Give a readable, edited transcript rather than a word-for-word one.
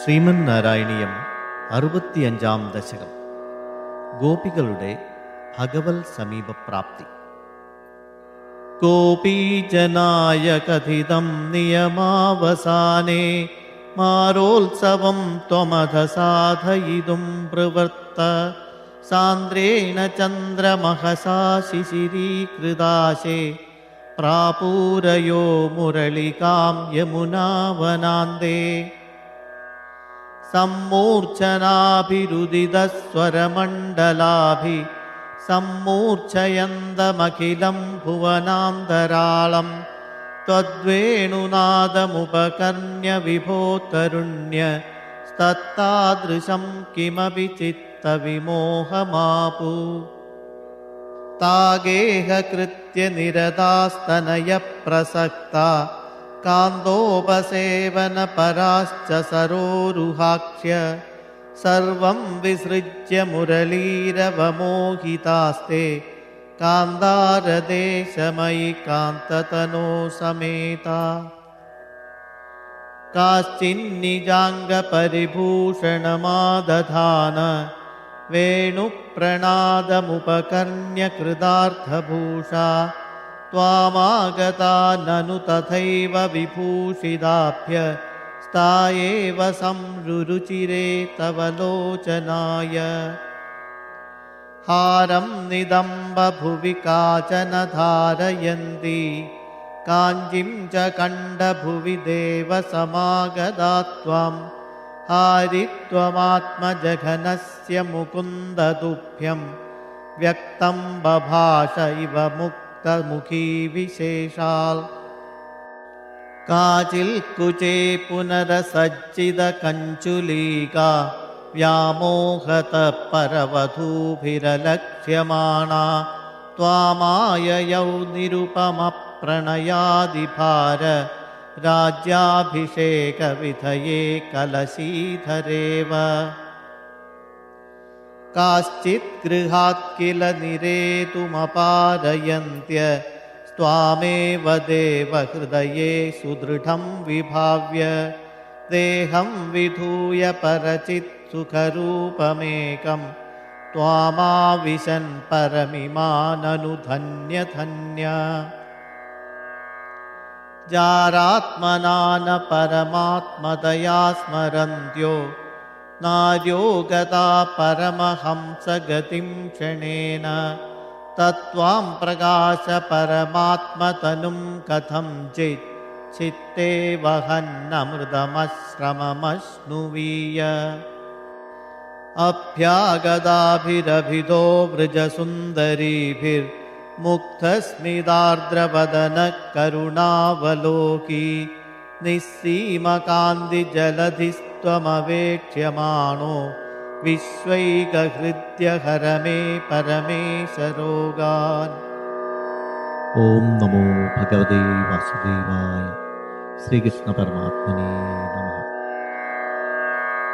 ശ്രീമന്നാരായണീയം 65-ാം ദശകം. ഗോപികളുടെ ഭഗവൽ സമീപപ്രാപ്തി. ഗോപീജനായ കഥിതം നിയമാവസാനേ മാരോത്സവം ത്വമധ സാധയിതും പ്രവൃത്ത സാന്ദ്രേണ ചന്ദ്രമഹസാ ശിശിരീകൃതാശേ പ്രാപൂരയോ മുരളികാം യമുനാവനാന്തേ സമ്മൂർച്ഛനാഭിരുദിതസ്വരമണ്ഡലാഭി സമ്മൂർച്ഛയന്തമഖിലം ഭുവനാന്തരാളം ത്വദ്വേണുനാദമുപകർണ്യ വിഭോ തരുണ്യ തത്താദൃശം കിമപി ചിത്തവിമോഹമാപു താഗേഹകൃത്യ നിരതാസ്തനയ പ്രസക്ത കാന്തോപസേവന പരാശ്ച സരോരുഹാക്ഷ്യ സർവം വിസൃജ്യ മുരളീരവമോഹിതാസ്തേ കാന്താരദേശമയി കാന്തതനോ സമേത കാശ്ചിന്നിജാംഗപരിഭൂഷണമാദധാന വേണുപ്രണാദമുപകർണ്യ കൃതാർത്ഥഭൂഷാ ത്വാമാഗതാ നനു തഥൈവ വിഭൂഷിതാഭ്യ സ്ഥായേവ സംരുചിരേ തവ ലോചനായ ഹാരം നിദംബഭുവി കാചന ധാരയന്തി കാഞ്ചിം ച കണ്ഠഭുവി ദേവസമാഗതാ ത്വം ഹാരിത്വമാത്മജഘനസ്യ മുകുന്ദതുഭ്യം വ്യക്തം ബഭാഷ ഇവ മുക്തമുഖീ വിശേഷാൽ കാചിൽ കുചേ പുനരസജ്ജിത കഞ്ചുലീകാ വ്യാമോഹത പരവധൂഭിരലക്ഷ്യമാണാ ത്വാമായയൗ നിരുപമ പ്രണയാദിഭാര രാജ്യാഭിഷേകവിധയേ കലശീധരേവ കാശ്ചിത് ഗൃഹാത് കില നിരേതുമപാരയന്ത്യ സ്വാമേവ ദേവഹൃദയേ സുദൃഢം വിഭാവ്യ ദേഹം വിധൂയ പരചിത് സുഖരൂപമേകം ത്വാമാവിശൻ പരമിമാനനു ധന്യ ധന്യ ജാരാത്മനാന പരമാത്മതയാ സ്മരന്ത്യോ നാര്യോ ഗതാ പരമഹംസഗതിം ക്ഷണേന തത്വാം പ്രകാശ പരമാത്മതനും കഥം ചിത് ചിത്തേ വഹന്നമൃതമശ്രമമശ്നുവീയ അഭ്യാഗതാഭിരഭിതോ വൃജസുന്ദരീഭിർമുഗ്ധസ്മിതാർദ്രവദന കരുണാവലോകി നിസ്സീമകാന്തിജലധിസ്ത്വമവേക്ഷ്യമാണോ വിശ്വൈകഹൃദ്യഹരമേ പരമേശരോഗാൻ. ഓം നമോ ഭഗവതേ വാസുദേവായ. ശ്രീകൃഷ്ണ പരമാത്മനേ നമഃ.